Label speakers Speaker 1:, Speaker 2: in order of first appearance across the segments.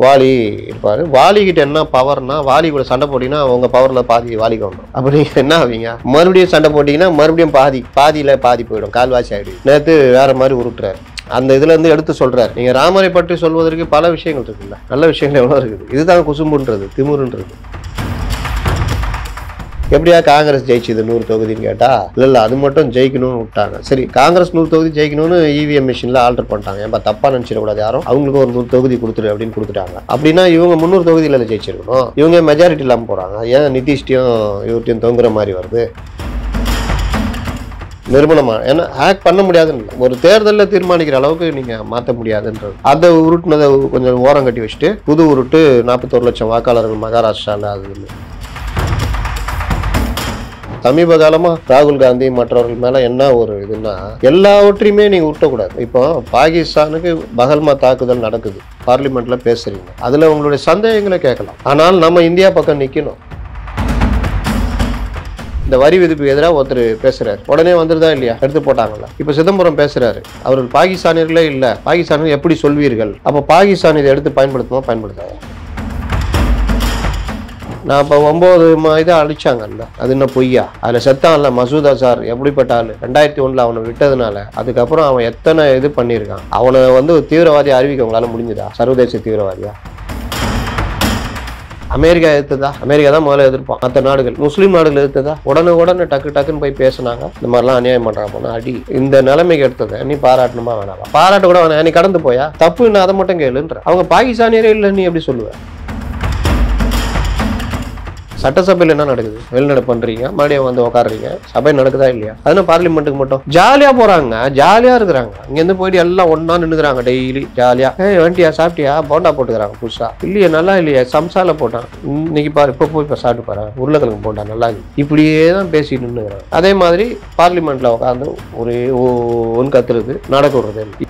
Speaker 1: வாலி இருப்பாரு. வாலிகிட்ட என்ன பவர்னா, வாலி கூட சண்டை போட்டீங்கன்னா உங்க பவர்ல பாதி வாலிக்கு வந்துடும். அப்ப நீங்க என்ன ஆவீங்க? மறுபடியும் சண்டை போட்டீங்கன்னா மறுபடியும் பாதியில பாதி போயிடும், கால்வாசி ஆயிடும். நேற்று வேற மாதிரி உருட்டுறாரு. அந்த இதுல இருந்து எடுத்து சொல்றாரு. நீங்க ராமரை பற்றி சொல்வதற்கு பல விஷயங்கள் இருக்குல்ல, நல்ல விஷயங்கள் எவ்வளவு இருக்குது. இதுதான் குசும்புன்றது, திமுருன்றது. எப்படியா காங்கிரஸ் ஜெயிச்சுது 100 தொகுதின்னு கேட்டா, இல்ல அது மட்டும் ஜெயிக்கணும்னு விட்டாங்க. சரி, காங்கிரஸ் 100 தொகுதி ஜெயிக்கணும்னு இவிஎம் மிஷின்ல ஆல்டர் பண்ணிட்டாங்க. ஏன்பா தப்பா நினைச்சிடக்கூடாது யாரும், அவங்களுக்கு ஒரு 100 தொகுதி கொடுத்துரு அப்படின்னு கொடுத்துட்டாங்க. அப்படின்னா இவங்க 300 தொகுதியில ஜெயிச்சிருக்கணும். இவங்க மெஜாரிட்டி இல்லாம போறாங்க. ஏன் நிதிஷ்டையும் இவர்கிட்டையும் தொங்குற மாதிரி வருது? நிறுவனமா ஏன்னா ஹேக் பண்ண முடியாதுன்னு, ஒரு தேர்தலில் தீர்மானிக்கிற அளவுக்கு நீங்க மாற்ற முடியாதுன்றது. அதை உருட்டுனதை கொஞ்சம் ஓரம் கட்டி வச்சுட்டு புது உருட்டு 41 லட்சம் வாக்காளர்கள் மகாராஷ்டிரால. அது சமீப காலமா ராகுல் காந்தி மற்றவர்கள் மேல என்ன ஒரு இதுன்னா, எல்லாவற்றையுமே நீங்க விட்டக்கூடாது. இப்போ பாகிஸ்தானுக்கு பகல்மா தாக்குதல் நடக்குது, பார்லிமெண்ட்ல பேசுறீங்க, அதுல உங்களுடைய சந்தேகங்களை கேட்கலாம். ஆனால் நம்ம இந்தியா பக்கம் நிக்கணும். இந்த வரி விதிப்புக்கு எதிராக ஒருத்தர் பேசுறாரு, உடனே வந்துருதா இல்லையா, எடுத்து போட்டாங்கல்ல. இப்ப சிதம்பரம் பேசுறாரு, அவர்கள் பாகிஸ்தானியர்களே இல்ல, பாகிஸ்தானியர்கள் எப்படி சொல்வீர்கள்? அப்ப பாகிஸ்தான் இதை எடுத்து பயன்படுத்துமா, பயன்படுத்தாத? நான் இப்போ 9 இதை அழிச்சாங்கல்ல, அது என்ன பொய்யா? அதில் செத்தான்ல மசூத் அசார், எப்படிப்பட்ட ஆள். 2001 அவனை விட்டதுனால அதுக்கப்புறம் அவன் எத்தனை இது பண்ணியிருக்கான். அவனை தீவிரவாதியை அறிவிக்க உங்களால முடிஞ்சுதா? சர்வதேச தீவிரவாதியா? அமெரிக்கா எதிர்த்ததா? அமெரிக்கா தான் முதல்ல எதிர்ப்பான். மற்ற நாடுகள், முஸ்லீம் நாடுகள் எதிர்த்ததா? உடனே டக்குன்னு போய் பேசினாங்க, இந்த மாதிரிலாம் அநியாயம் பண்றாங்க அடி. இந்த நிலைமைக்கு எடுத்ததை நீ பாராட்டணுமா வேணாம்? பாராட்ட கூட வேணாம், நீ கடந்து போயா? தப்பு என்ன, அதை மட்டும் கேளுன்ற. அவங்க பாகிஸ்தானியரே இல்லை, நீ எப்படி சொல்லுவ? சட்டசபையில் என்ன நடக்குது? வெளிநடை பண்றீங்க, மறுபடியும் உட்காடுறீங்க. சபை நடக்குதா இல்லையா? அதுனா பார்லிமெண்ட்டுக்கு மட்டும் ஜாலியா போறாங்க, ஜாலியா இருக்கிறாங்க. இங்கேருந்து போயிட்டு எல்லாம் ஒன்னா நின்றுக்கிறாங்க டெய்லி ஜாலியா. வண்டியா, சாப்பிட்டியா? போண்டா போட்டுக்கிறாங்க புதுசா. இல்லையா, நல்லா இல்லையா, சம்சால போட்டான். இன்னைக்கு பாரு, இப்போ போய் இப்போ சாப்பிட்டு பாரு, உருளைக்கிழங்கு போண்டா நல்லா இருக்கு. இப்படியே தான் பேசி நின்றுக்கிறாங்க. அதே மாதிரி பார்லிமெண்ட்ல உட்காந்து ஒரே ஒன்று கத்துறது, நடக்க விடுறது இல்லை.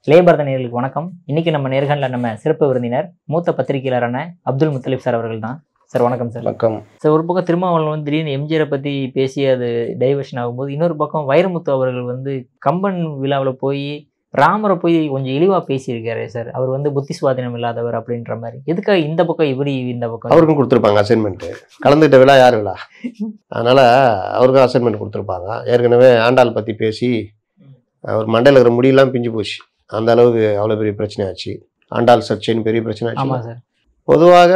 Speaker 2: லேபர்த நேர்களுக்கு வணக்கம். இன்னைக்கு நம்ம நேர்காணல நம்ம சிறப்பு விருந்தினர் மூத்த பத்திரிகையாளரான அப்துல் முத்தலிப் சார் அவர்கள் தான். சார் வணக்கம் சார்.
Speaker 1: வணக்கம்
Speaker 2: சார். ஒரு பக்கம் திருமாவளவன் திடீர்னு எம்ஜிஆரை பற்றி பேசி அது டைவர்ஷன் ஆகும்போது, இன்னொரு பக்கம் வைரமுத்து அவர்கள் கம்பன் விழாவில் போய் ராமரை போய் கொஞ்சம் இழிவாக பேசியிருக்காரு சார். அவர் புத்தி சுவாதீனம் இல்லாதவர் அப்படின்ற மாதிரி. எதுக்காக இந்த பக்கம் இப்படி, இந்த பக்கம்?
Speaker 1: அவருக்கும் கொடுத்துருப்பாங்க அசைன்மெண்ட். கலந்துகிட்ட விழா யார் விழா, அதனால அவருக்கும் அசைன்மெண்ட் கொடுத்துருப்பாங்க. ஏற்கனவே ஆண்டாள் பற்றி பேசி அவர் மண்டையில் இருக்கிற முடியெல்லாம் பிஞ்சு போச்சு. அந்த அளவுக்கு அவ்வளோ பெரிய பிரச்சனை ஆச்சு. ஆண்டாள் சர்ச்சைன்னு பெரிய பிரச்சனை ஆச்சு.
Speaker 2: ஆமாம் சார்.
Speaker 1: பொதுவாக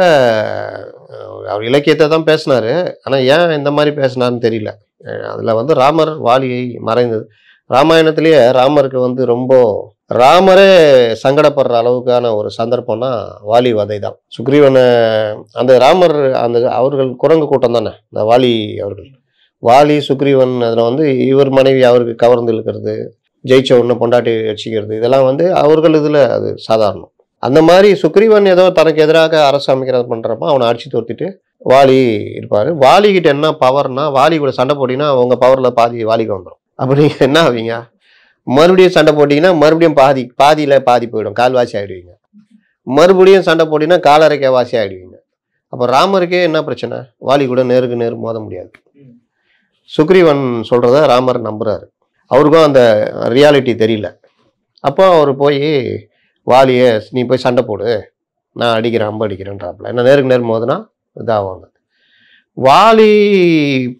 Speaker 1: அவர் இலக்கியத்தை தான் பேசினாரு, ஆனால் ஏன் இந்த மாதிரி பேசினார்னு தெரியல. அதில் ராமர் வாலியை மறைந்தது. ராமாயணத்திலேயே ராமருக்கு ரொம்ப ராமரே சங்கடப்படுற அளவுக்கான ஒரு சந்தர்ப்பம்னா வாலி வதை தான். சுக்ரீவனை அந்த ராமர் அவர்கள் குரங்கு கூட்டம் தானே இந்த வாலி அவர்கள். வாலி சுக்ரீவன் அதில் இவர் மனைவி அவருக்கு கவர்ந்து இழுக்கிறது, ஜெயிச்ச உடனே பொண்டாட்டி வச்சுக்கிறது, இதெல்லாம் அவர்கள் இதில் அது சாதாரணம். அந்த மாதிரி சுக்ரீவன் ஏதோ தனக்கு எதிராக அரசு அமைக்கிறது பண்ணுறப்ப அவனை அடிச்சு தோர்த்திட்டு வாலி இருப்பார். வாலிகிட்ட என்ன பவர்னா, வாலி கூட சண்டை போட்டிங்கன்னா உங்கள் பவரில் பாதி வாலிக்கு வந்துடும். அப்போ நீங்கள் என்ன ஆவீங்க? மறுபடியும் சண்டை போட்டிங்கன்னா மறுபடியும் பாதியில் பாதி போயிடும், கால்வாசி ஆகிடுவீங்க. மறுபடியும் சண்டை போட்டிங்கன்னா காலரைக்கே வாசி ஆகிடுவீங்க. அப்போ ராமருக்கே என்ன பிரச்சனை? வாலி கூட நேருக்கு நேர் மோத முடியாது. சுக்ரீவன் சொல்கிறத ராமர் நம்புறாரு. அவருக்கும் அந்த ரியாலிட்டி தெரியல. அப்போ அவர் போய் வாலியை நீ போய் சண்டை போடு, நான் அடிக்கிறேன், அம்பு அடிக்கிறேன்றாப்புல. என்ன நேருக்கு நேர் மோதுனா இதாவாங்க. வாலி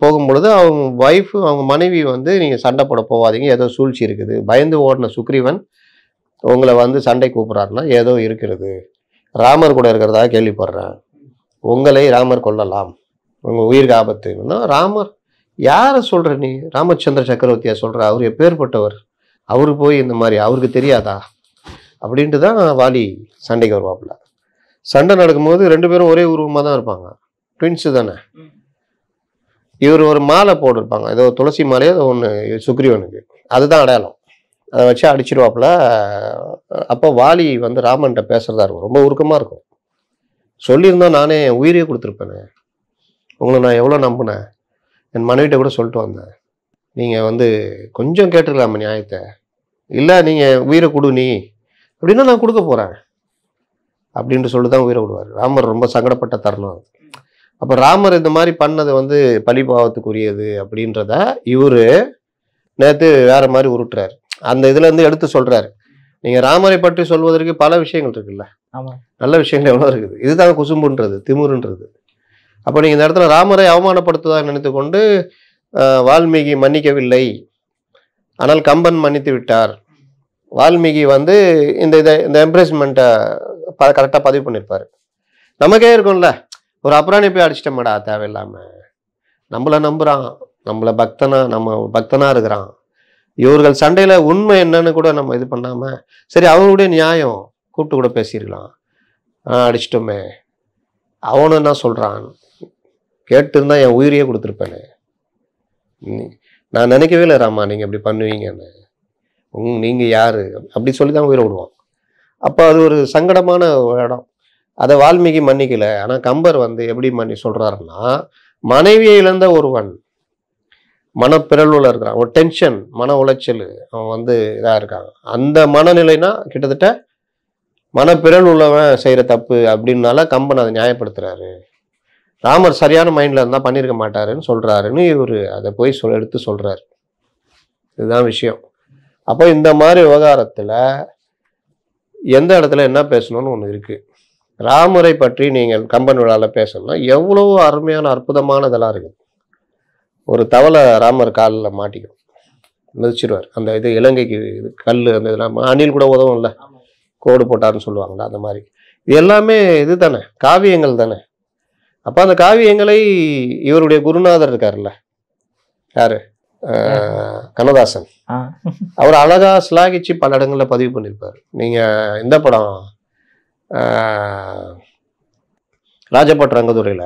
Speaker 1: போகும்பொழுது அவங்க ஒய்ஃபு, அவங்க மனைவி நீங்கள் சண்டை போட போகாதீங்க, ஏதோ சூழ்ச்சி இருக்குது. பயந்து ஓடின சுக்ரீவன் உங்களை சண்டை கூப்பிட்றாருன்னா ஏதோ இருக்கிறது, ராமர் கூட இருக்கிறதா கேள்விப்படுறேன், உங்களை ராமர் கொல்லலாம், உங்கள் உயிருக்கு ஆபத்துன்னா. ராமர் யாரை சொல்கிற நீ? ராமச்சந்திர சக்கரவர்த்தியா சொல்கிற? அவர் எப்பேற்பட்டவர்? அவரு போய் இந்த மாதிரி அவருக்கு தெரியாதா அப்படின்ட்டு தான் வாலி சண்டைக்கு வருவாப்புல. சண்டை நடக்கும்போது 2 பேரும் ஒரே உருவமாக தான் இருப்பாங்க, ட்வின்ஸு தானே. இவர் ஒரு மாலை போட்டிருப்பாங்க, ஏதோ துளசி மாலையோ ஏதோ ஒன்று சுக்ரீவனுக்கு, அதுதான் அடையாளம். அதை வச்சு அடிச்சிருவாப்புல. அப்போ வாலி ராமன்கிட்ட பேசுறதா இருக்கும், ரொம்ப உருக்கமாக இருக்கும். சொல்லியிருந்தா நானே உயிரையே கொடுத்துருப்பேனே, உங்களை நான் எவ்வளோ நம்பினேன், என் மனைவிட்ட கூட சொல்லிட்டு வந்தேன், நீங்கள் கொஞ்சம் கேட்டுக்கலாமா நியாயத்தை, இல்லை நீங்கள் உயிரை கொடு நீ அப்படின்னா நான் கொடுக்க போகிறேன் அப்படின்ட்டு சொல்லி தான் உயிரை விடுவார். ராமர் ரொம்ப சங்கடப்பட்ட தருணம். அப்போ ராமர் இந்த மாதிரி பண்ணது பழிபாவத்துக்குரியது அப்படின்றத இவர் நேற்று வேற மாதிரி உருட்டுறாரு. அந்த இதுல இருந்து எடுத்து சொல்றாரு. நீங்க ராமரை பற்றி சொல்வதற்கு பல விஷயங்கள் இருக்குல்ல, நல்ல விஷயங்கள் எவ்வளவு இருக்குது. இதுதான் குசும்புன்றது, திமுருன்றது. அப்ப நீங்க இந்த இடத்துல ராமரை அவமானப்படுத்துவதாக நினைத்து கொண்டு வால்மீகி மன்னிக்கவில்லை, ஆனால் கம்பன் மன்னித்து விட்டார். வால்மீகி வந்து இந்த எம்ப்ரேஸ்மெண்ட்டை கரெக்டாக பதிவு பண்ணியிருப்பாரு. நமக்கே இருக்கும்ல, ஒரு அப்புறாணி போய் அடிச்சிட்டோம்டா தேவையில்லாம, நம்மளை நம்புறான், நம்மளை நம்ம பக்தனா இருக்கிறான். இவர்கள் சண்டையில உண்மை என்னன்னு கூட நம்ம இது பண்ணாம, சரி அவனுடைய நியாயம் கூப்பிட்டு கூட பேசியிருக்கலாம். அடிச்சிட்டோமே, அவனு என்ன சொல்றான் கேட்டு இருந்தா என் உயிரையே கொடுத்துருப்பேனே. நான் நினைக்கவே இல்லை ராமா நீங்க இப்படி பண்ணுவீங்கன்னு. நீங்க யாரு அப்படி சொல்லிதான் உயிரை விடுவான். அப்ப அது ஒரு சங்கடமான ஒரு இடம். அதை வால்மீகி மன்னிக்கல. ஆனா கம்பர் வந்து எப்படி சொல்றாருன்னா, மனைவியை இழந்த ஒருவன் மனப்பிறழ்வுல இருக்கிறான், ஒரு டென்ஷன், மன உளைச்சல், அவன் வந்து இதா இருக்கான். அந்த மனநிலைனா கிட்டத்தட்ட மனப்பிறல் உள்ளவன் செய்யற தப்பு அப்படின்னால கம்பன் அதை நியாயப்படுத்துறாரு. ராமர் சரியான மைண்ட்ல இருந்தா பண்ணியிருக்க மாட்டாருன்னு சொல்றாருன்னு இவரு அதை போய் எடுத்து சொல்றாரு. இதுதான் விஷயம். அப்போ இந்த மாதிரி விவகாரத்துல எந்த இடத்துல என்ன பேசணும்னு ஒண்ணு இருக்கு. ராமரை பற்றி நீங்கள் கம்பன் விழாவில் பேசணும்னா எவ்வளவு அருமையான அற்புதமான இதெல்லாம் இருக்கு. ஒரு தவளை ராமர் காலில் மாட்டிக்கும், மிதிச்சிருவார். அந்த இது இலங்கைக்கு இது கல், அந்த இதெல்லாம் அணில் கூட உதவும்ல, கோடு போட்டாருன்னு சொல்லுவாங்கள்ல, அந்த மாதிரி இது எல்லாமே இது தானே, காவியங்கள் தானே. அப்போ அந்த காவியங்களை இவருடைய குருநாதர் இருக்காருல்ல, யாரு, கண்ணதாசன், அவர் அழகா சிலாகிச்சு பல இடங்கள்ல பதிவு பண்ணியிருப்பார். நீங்க இந்த படம் ராஜபட் ரங்கதுரையில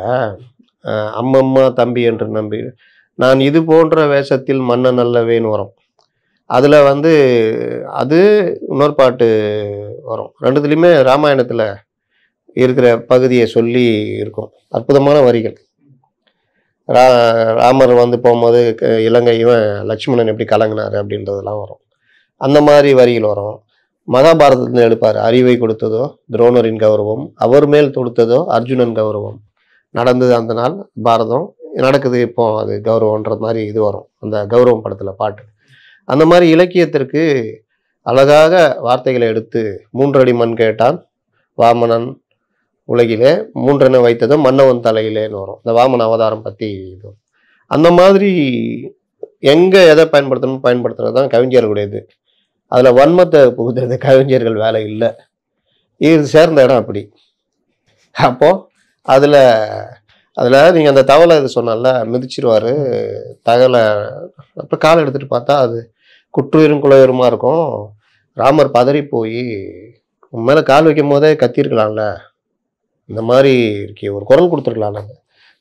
Speaker 1: அம்மம்மா தம்பி என்று நம்பி நான் இது போன்ற வேஷத்தில் மன்னன் அல்லவேன்னு வரும். அதுல வந்து அது இன்னொரு பாட்டு வரும். ரெண்டுத்துலையுமே ராமாயணத்துல இருக்கிற பகுதியை சொல்லி இருக்கும். அற்புதமான வரிகள். ராமர் வந்து போகும்போது இலங்கையும் லட்சுமணன் எப்படி கலங்கினாரு அப்படின்றதெல்லாம் வரும். அந்த மாதிரி வரிகள் வரும். மகாபாரதத்தில் எடுப்பார். அறிவை கொடுத்ததோ துரோணரின் கௌரவம், அவர் மேல் தொடுத்ததோ அர்ஜுனன் கௌரவம், நடந்தது அந்த நாள் பாரதம், நடக்குது இப்போ அது கௌரவன்ற மாதிரி இது வரும் அந்த கௌரவம் படத்துல பாட்டு. அந்த மாதிரி இலக்கியத்திற்கு அழகாக வார்த்தைகளை எடுத்து 3 அடி மண் கேட்டான் வாமனன் உலகிலே, 3 வைத்ததும் மன்னவன் தலையிலேன்னு வரும். இந்த வாமன அவதாரம் பத்தி இது. அந்த மாதிரி எங்க எதை பயன்படுத்தணும் பயன்படுத்துறது தான் கவிஞர்களுடையது. அதுல வன்மத்தை புகுத்துறது கவிஞர்கள் வேலை இல்லை. இது சேர்ந்த இடம் அப்படி. அப்போ அதுல நீங்க அந்த தவளை இது சொன்னால மிதிச்சிருவாரு தகலை. அப்ப காலை எடுத்துட்டு பார்த்தா அது குற்றுயிரும் குளையுருமா இருக்கும். ராமர் பதறி போய் மேல கால் வைக்கும் போதே கத்திருக்கலாம்ல, இந்த மாதிரி இருக்கே, ஒரு குரல் கொடுத்துருக்கலாம்ல.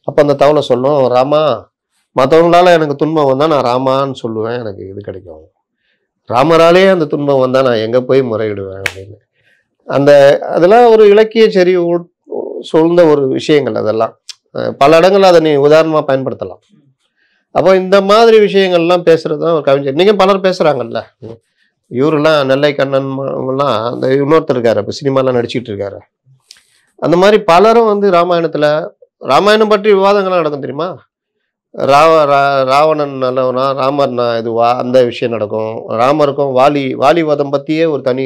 Speaker 1: அப்ப அந்த தவளை சொல்லும், ராமா மற்றவங்களால எனக்கு துன்பம் வந்தா நான் ராமான்னு சொல்லுவேன், எனக்கு இது கிடைக்கும். ராமராலே அந்த துன்பம் வந்தா நான் எங்க போய் முறையிடுவேன் அப்படின்னு. அதெல்லாம் ஒரு இலக்கிய செறி சூழ்ந்த ஒரு விஷயங்கள். அதெல்லாம் பல இடங்கள்ல அதை நீ உதாரணமா பயன்படுத்தலாம். அப்போ இந்த மாதிரி விஷயங்கள்லாம் பேசுறது தான் ஒரு கவிஞர். நீங்க பலர் பேசுறாங்கல்ல, இவரெல்லாம் நெல்லை கண்ணன் எல்லாம், அந்த இன்னொருத்தர் இருக்காரு இப்போ சினிமாலாம் நடிச்சுட்டு இருக்காரு. அந்த மாதிரி பலரும் வந்து ராமாயணம் பற்றி விவாதங்கள்லாம் நடக்கும் தெரியுமா. ராவணன் நல்லவனா, ராமர் இதுவா, அந்த விஷயம் நடக்கும். ராமருக்கும் வாலி வதம் பத்தியே ஒரு தனி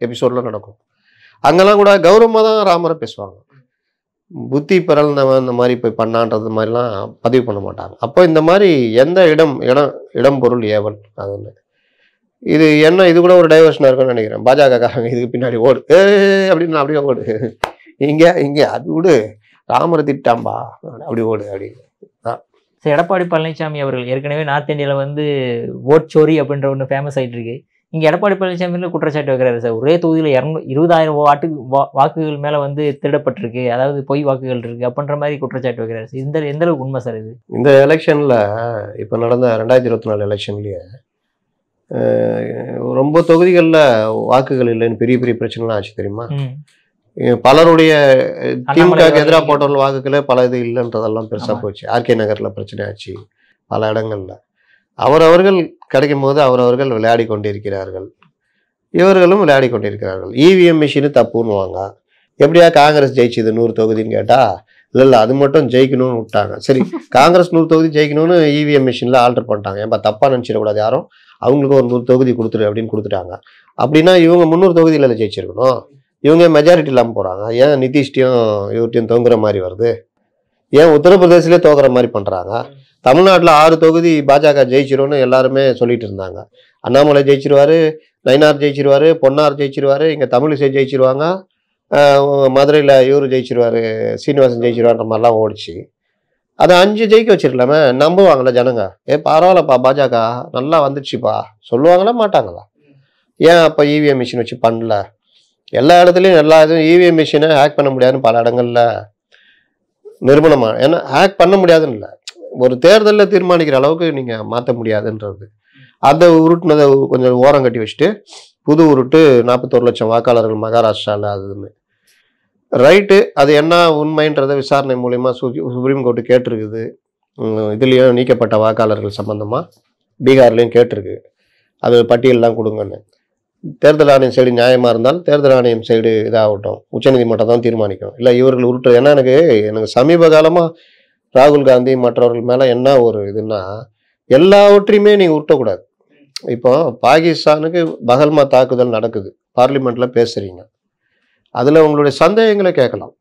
Speaker 1: எபிசோட்ல நடக்கும். அங்கெல்லாம் கூட கௌரவமா தான் ராமரை பேசுவாங்க. புத்தி பிறந்தவன் இந்த மாதிரி போய் பண்ணான்றது மாதிரிலாம் பதிவு பண்ண மாட்டாங்க. அப்போ இந்த மாதிரி எந்த இடம் பொருள் ஏவல் அது ஒன்று. இது என்ன, இது கூட ஒரு டைவர்ஷனாக இருக்குன்னு நினைக்கிறேன். பாஜக காரங்க இதுக்கு பின்னாடி ஓடு அப்படின்னு, அப்படியே ஓடு, இங்கே அது விடு, ராமரை திட்டாம்பா அப்படி ஓடு அப்படின்னு.
Speaker 2: எடப்பாடி பழனிசாமி அவர்கள் ஏற்கனவே நார்த் இந்தியாவில் வந்து ஓட் சோரி அப்படின்ற ஒன்று ஃபேமஸ் ஆகிட்டு இருக்கு. இங்கே எடப்பாடி பழனிசாமியில் குற்றச்சாட்டு வைக்கிறாரு சார். ஒரே தொகுதியில் 20,000 வாக்குகள் மேலே வந்து திருடப்பட்டிருக்கு, அதாவது பொய் வாக்குகள் இருக்கு அப்படின்ற மாதிரி குற்றச்சாட்டு வைக்கிறாரு சார். எந்த அளவுக்கு உண்மை சார் இது? இந்த
Speaker 1: எலெக்ஷனில் இப்போ நடந்த 2024 எலெக்ஷன்லேயே ரொம்ப தொகுதிகளில் வாக்குகள் இல்லைன்னு பெரிய பெரிய பிரச்சனைலாம் ஆச்சு தெரியுமா. பலருடைய திமுகவுக்கு எதிராக போட்டவர்கள் வாக்குகளே பல இது இல்லைன்றதெல்லாம் பெருசா போச்சு. ஆர்கே நகர்ல பிரச்சனை ஆச்சு. பல இடங்கள்ல அவரவர்கள் கிடைக்கும் போது அவரவர்கள் விளையாடி கொண்டிருக்கிறார்கள், இவர்களும் விளையாடி கொண்டிருக்கிறார்கள். இவிஎம் மிஷினு தப்புன்னுவாங்க. எப்படியா காங்கிரஸ் ஜெயிச்சுது 100 தொகுதின்னு கேட்டா இல்லை அது மட்டும் ஜெயிக்கணும்னு விட்டாங்க. சரி, காங்கிரஸ் 100 தொகுதி ஜெயிக்கணும்னு இவிஎம் மிஷின்ல ஆல்டர் பண்ணிட்டாங்க. ஏன்பா தப்பா நினைச்சிடக்கூடாது யாரும். அவங்களுக்கு ஒரு 100 தொகுதி கொடுத்துரு அப்படின்னு கொடுத்துட்டாங்க. அப்படின்னா இவங்க 300 தொகுதியில் ஜெயிச்சிருக்கணும். இவங்க மெஜாரிட்டி இல்லாமல் போகிறாங்க. ஏன் நிதிஷ்டையும் இவர்கிட்டையும் தொங்குற மாதிரி வருது? ஏன் உத்தரப்பிரதேசிலே தோக்குற மாதிரி பண்ணுறாங்க? தமிழ்நாட்டில் 6 தொகுதி பாஜக ஜெயிச்சிரும்னு எல்லாருமே சொல்லிட்டு இருந்தாங்க. அண்ணாமலை ஜெயிச்சிருவாரு, நயினார் ஜெயிச்சிருவாரு, பொன்னார் ஜெயிச்சிருவாரு, இங்கே தமிழிசை ஜெயிச்சிருவாங்க, மதுரையில் இவர் ஜெயிச்சிருவாரு, சீனிவாசன் ஜெயிச்சிருவான்ற மாதிரிலாம் ஓடிச்சு. அதை 5 ஜெயிக்க வச்சிருக்கலாமே. நம்புவாங்களா ஜனங்க? பரவாயில்லப்பா பாஜக நல்லா வந்துடுச்சுப்பா சொல்லுவாங்களா மாட்டாங்களா? ஏன் அப்போ இவிஎம் மிஷின் வச்சு பண்ணல? எல்லா இடத்துலையும் எல்லா இதுவும் இவிஎம் மிஷினை ஹேக் பண்ண முடியாதுன்னு பல இடங்கள்ல நிரூபணமா. ஏன்னா ஹேக் பண்ண முடியாதுன்னு இல்லை, ஒரு தேர்தலில் தீர்மானிக்கிற அளவுக்கு நீங்கள் மாற்ற முடியாதுன்றது. அதை உருட்டுனதை கொஞ்சம் ஓரம் கட்டி வச்சுட்டு புது உருட்டு 41 லட்சம் வாக்காளர்கள் மகாராஷ்டிராவில் அதுன்னு ரைட்டு. அது என்ன உண்மைன்றதை விசாரணை மூலயமா சுப்ரீம் கோர்ட்டு கேட்டிருக்குது. இதுலேயும் நீக்கப்பட்ட வாக்காளர்கள் சம்பந்தமாக பீகார்லேயும் கேட்டிருக்கு. அது பட்டியலெலாம் கொடுங்கன்னு. தேர்தல் ஆணையம் சைடு நியாயமாக இருந்தால் தேர்தல் ஆணையம் சைடு இதாகட்டும், உச்சநீதிமன்றம் தான் தீர்மானிக்கும். இல்லை இவர்கள் உருட்டு. ஏன்னா எனக்கு சமீப காலமாக ராகுல் காந்தி மற்றவர்கள் மேலே என்ன ஒரு இதுன்னா, எல்லாவற்றையுமே நீங்கள் உருட்டக்கூடாது. இப்போ பாகிஸ்தானுக்கு பகல்மா தாக்குதல் நடக்குது, பார்லிமெண்ட்டில் பேசுகிறீங்க, அதில் உங்களுடைய சந்தேகங்களை கேட்கலாம்.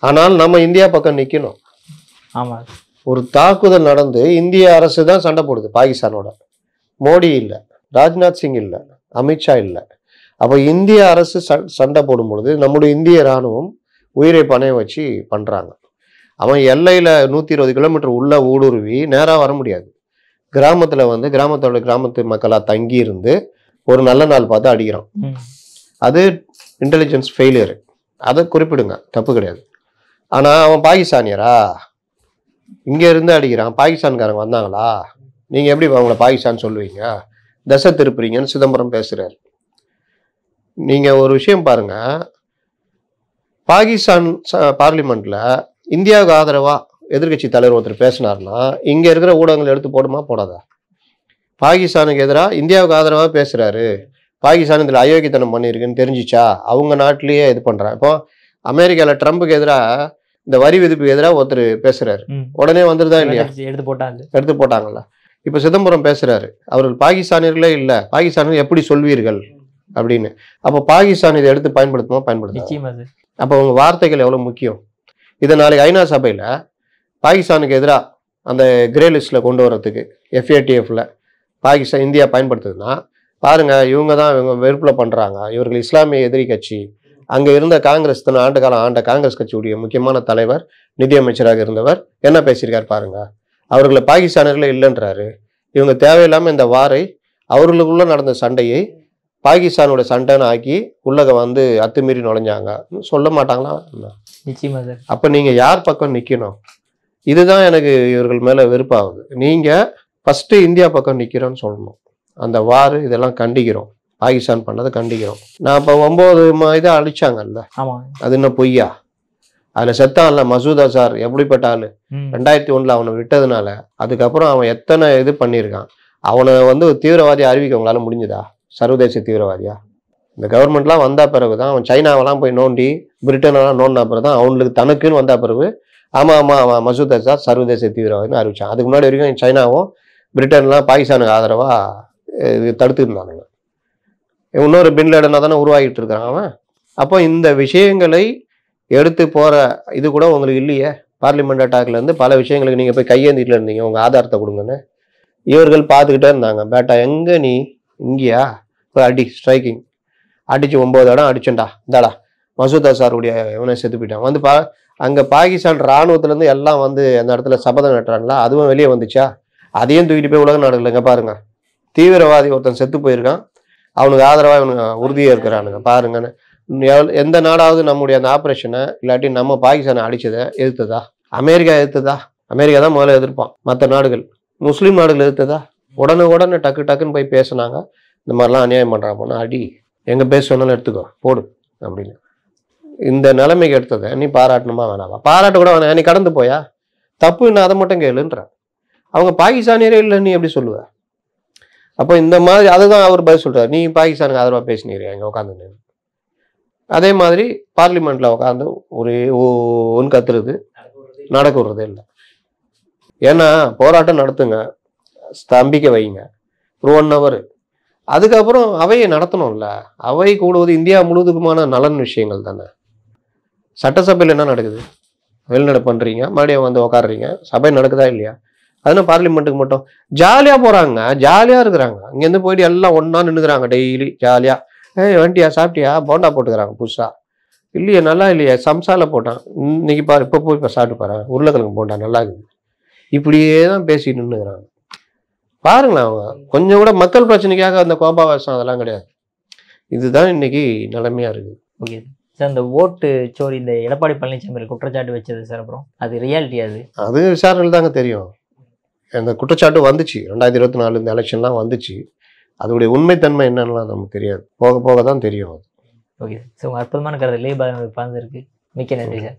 Speaker 1: ஆனால் நம்ம இந்தியா பக்கம் நிற்கணும்.
Speaker 2: ஆமாம்,
Speaker 1: ஒரு தாக்குதல் நடந்து இந்திய அரசு தான் சண்டை போடுது பாகிஸ்தானோட. மோடி இல்லை, ராஜ்நாத் சிங் இல்லை, அமித்ஷா இல்லை. அப்போ இந்திய அரசு சண்டை போடும் பொழுது நம்முடைய இந்திய இராணுவம் உயிரை பணையம் வச்சு பண்ணுறாங்க. அவன் எல்லையில் 120 கிலோமீட்டர் உள்ள ஊடுருவி நேராக வர முடியாது. கிராமத்தில் கிராமத்து மக்களாக தங்கி இருந்து ஒரு நல்ல நாள் பார்த்து அடிக்கிறான். அது இன்டெலிஜென்ஸ் ஃபெயிலியரு, அதை குறிப்பிடுங்க, தப்பு கிடையாது. ஆனால் அவன் பாகிஸ்தானியரா? இங்கே இருந்து அடிக்கிறான். பாகிஸ்தான்காரங்க வந்தாங்களா? நீங்கள் எப்படி அவங்கள பாகிஸ்தான் சொல்லுவீங்க? தசை திருப்புறீங்கன்னு சிதம்பரம் பேசுகிறார். நீங்கள் ஒரு விஷயம் பாருங்கள், பாகிஸ்தான் பார்லிமெண்ட்டில் இந்தியாவுக்கு ஆதரவாக எதிர்கட்சி தலைவர் ஒருத்தர் பேசினார்னா இங்கே இருக்கிற ஊடகங்கள் எடுத்து போடுமா போடாதா? பாகிஸ்தானுக்கு எதிராக இந்தியாவுக்கு ஆதரவாக பேசுகிறாரு, பாகிஸ்தான் இதில் அயோக்கியத்தனம் பண்ணியிருக்குன்னு தெரிஞ்சிச்சா அவங்க நாட்டிலேயே இது பண்ணுறான். இப்போ அமெரிக்காவில் ட்ரம்புக்கு எதிராக இந்த வரி விதிப்புக்கு எதிராக ஒருத்தர் பேசுகிறாரு, உடனே வந்துருதா இல்லையா? எடுத்து போட்டாங்கல்ல. இப்போ சிதம்பரம் பேசுகிறாரு, அவர்கள் பாகிஸ்தானியர்களே இல்லை, பாகிஸ்தானியர்கள் எப்படி சொல்வீர்கள் அப்படின்னு. அப்போ பாகிஸ்தான் இதை எடுத்து பயன்படுத்தும். அப்போ உங்க வார்த்தைகள் எவ்வளோ முக்கியம். இதை நாளைக்கு ஐநா சபையில் பாகிஸ்தானுக்கு எதிராக அந்த கிரே லிஸ்ட்டில் கொண்டு வரதுக்கு FATFல இந்தியா பயன்படுத்துதுன்னா பாருங்கள், இவங்க வெறுப்பில் பண்ணுறாங்க. இவர்கள் இஸ்லாமிய எதிரி கட்சி. அங்கே இருந்த காங்கிரஸ் ஆண்டு காலம் ஆண்ட காங்கிரஸ் கட்சியுடைய முக்கியமான தலைவர், நிதியமைச்சராக இருந்தவர் என்ன பேசியிருக்கார் பாருங்க. அவர்களை பாகிஸ்தானர்களே இல்லைன்றாரு. இவங்க தேவையில்லாமல் இந்த வாரை அவர்களுக்குள்ள நடந்த சண்டையை பாகிஸ்தானோட சண்டைன்னு ஆக்கி உள்ளக அத்துமீறி நுழைஞ்சாங்க சொல்ல மாட்டாங்களா?
Speaker 2: நிச்சயமா சார்.
Speaker 1: அப்போ நீங்கள் யார் பக்கம் நிற்கணும்? இதுதான் எனக்கு இவர்கள் மேலே வெறுப்பாகுது. நீங்கள் ஃபஸ்ட்டு இந்தியா பக்கம் நிற்கிறோன்னு சொல்லணும். அந்த வார் இதெல்லாம் கண்டிக்கிறோம், பாகிஸ்தான் பண்ணதை கண்டிக்கிறோம். நான் இப்போ 9 இதை அழிச்சாங்கல்ல, அது என்ன பொய்யா? அதில் செத்தான்ல மசூத் அசார், எப்படிப்பட்ட ஆள். 2001 அவனை விட்டதுனால அதுக்கப்புறம் அவன் எத்தனை இது பண்ணியிருக்கான். அவனை தீவிரவாதி அறிவிக்க உங்களால் முடிஞ்சுதா? சர்வதேச தீவிரவாதியா? இந்த கவர்மெண்ட்லாம் வந்த பிறகு தான் அவன் சைனாவெல்லாம் போய் நோண்டி பிரிட்டனெல்லாம் நோண்டின பிறகு தான் அவனுக்கு தனக்குன்னு வந்த பிறகு அவன் மசூத் அசார் சர்வதேச தீவிரவாதின்னு அறிவிச்சான். அதுக்கு முன்னாடி வரைக்கும் சைனாவும் பிரிட்டன்லாம் பாகிஸ்தானுக்கு ஆதரவாக தடுத்துருந்தானுங்க. இன்னொரு பின் லேடனாக தானே உருவாகிட்டு இருக்கிறான் அவன். அப்போ இந்த விஷயங்களை எடுத்து போகிற இது கூட உங்களுக்கு இல்லையே. பார்லிமெண்ட் அட்டாக்லேருந்து பல விஷயங்களுக்கு நீங்கள் போய் கையேந்திட்டு இருந்தீங்க, உங்கள் ஆதாரத்தை கொடுங்கன்னு. இவர்கள் பார்த்துக்கிட்டே இருந்தாங்க. பேட்டா எங்கே நீ இங்கேயா? இப்போ அடி ஸ்ட்ரைக்கிங் அடித்து 9 இடம் அடிச்சண்டா, இந்தாடா மசூத் அசாருடைய இவனை செத்து போயிட்டான். அங்கே பாகிஸ்தான் இராணுவத்துலேருந்து எல்லாம் அந்த இடத்துல சபதம் நட்டுறாங்களா, அதுவும் வெளியே வந்துச்சா? அதையும் தூக்கிட்டு போய் உலக நாடுகளுங்க பாருங்க. தீவிரவாதி ஒருத்தன் செத்து போயிருக்கான், அவனுக்கு ஆதரவாக இவனுங்க உறுதியாக இருக்கிறானுங்க பாருங்கன்னு. எந்த நாடாவது நம்முடைய அந்த ஆப்ரேஷனை இல்லாட்டி நம்ம பாகிஸ்தானை அடிச்சதை எதிர்த்ததா? அமெரிக்கா எதிர்த்ததா? அமெரிக்கா தான் முதல்ல எதிர்ப்பான். மற்ற நாடுகள், முஸ்லீம் நாடுகள் எதிர்த்ததா? உடனே டக்குன்னு போய் பேசினாங்க, இந்த மாதிரிலாம் அநியாயம் பண்ணுறான் போனால் அடி, எங்கே பேச சொன்னாலும் எடுத்துக்கோ போடு அப்படின்னு. இந்த நிலைமைக்கு எடுத்ததை நீ பாராட்டணுமா வேணாமா? பாராட்ட கூட வேணாம், நீ கடந்து போயா? தப்பு என்ன, அதை மட்டும் கேளுன்ற. அவங்க பாகிஸ்தானியரே இல்லை நீ எப்படி சொல்லுவ? அப்போ இந்த மாதிரி அதுதான் அவர் பதில் சொல்கிறார். நீ பாகிஸ்தானுக்கு ஆதரவாக பேசினீங்க இங்கே உட்காந்து. அதே மாதிரி பார்லிமெண்ட்டில் உட்காந்து ஒன்று கத்துறது நடக்க விடுறதே இல்லை. ஏன்னா போராட்டம் நடத்துங்க, ஸ்தம்பிக்க வைங்க, ஒரு 1 hour. அதுக்கப்புறம் அவையை நடத்தணும்ல. அவை கூடுவது இந்தியா முழுவதுக்குமான நலன் விஷயங்கள் தானே. சட்டசபையில் என்ன நடக்குது? வெளிநடப்பு பண்ணுறீங்க, மறுபடியும் வந்து உக்காடுறீங்க. சபை நடக்குதா இல்லையா? அதனால் பார்லிமெண்ட்டுக்கு மட்டும் ஜாலியாக போகிறாங்க, ஜாலியாக இருக்கிறாங்க. இங்கேருந்து போயிட்டு எல்லாம் ஒன்றா நின்றுக்கிறாங்க டெய்லி ஜாலியாக. வண்டியா சாப்பிட்டியா? போண்டா போட்டுக்கிறாங்க புதுசாக. இல்லையே நல்லா இல்லையே, சம்சாவில் போட்டான். இன்னைக்கு பாரு, இப்போ போய் இப்போ சாப்பிட்டு பாரு, உருளைக்கிழங்கு போண்டா நல்லா இருக்குது. இப்படியே தான் பேசி நின்றுக்கிறாங்க. பாருங்களேன், அவங்க கொஞ்சம் கூட மக்கள் பிரச்சனைக்காக அந்த கோபாவேசம் அதெல்லாம் கிடையாது. இதுதான் இன்னைக்கு நிலைமையா இருக்குது.
Speaker 2: ஓகே சார், இந்த ஓட்டு சோரி இந்த எடப்பாடி பழனிசாமி குற்றச்சாட்டு வச்சது சார், அப்புறம் அது ரியாலிட்டி? அது
Speaker 1: விசாரணையில் தாங்க தெரியும். அந்த குற்றச்சாட்டு வந்துச்சு 2024 இந்த எலெக்ஷன்லாம் வந்துச்சு. அதோடைய உண்மைத்தன்மை என்னன்னா நமக்கு தெரியாது, போக போக தான் தெரியும்.
Speaker 2: ஓகே சார், உங்கள் அற்புதமான கருத்து லேபாக பகிர்ந்திருக்கு. மிக்க நன்றி சார்.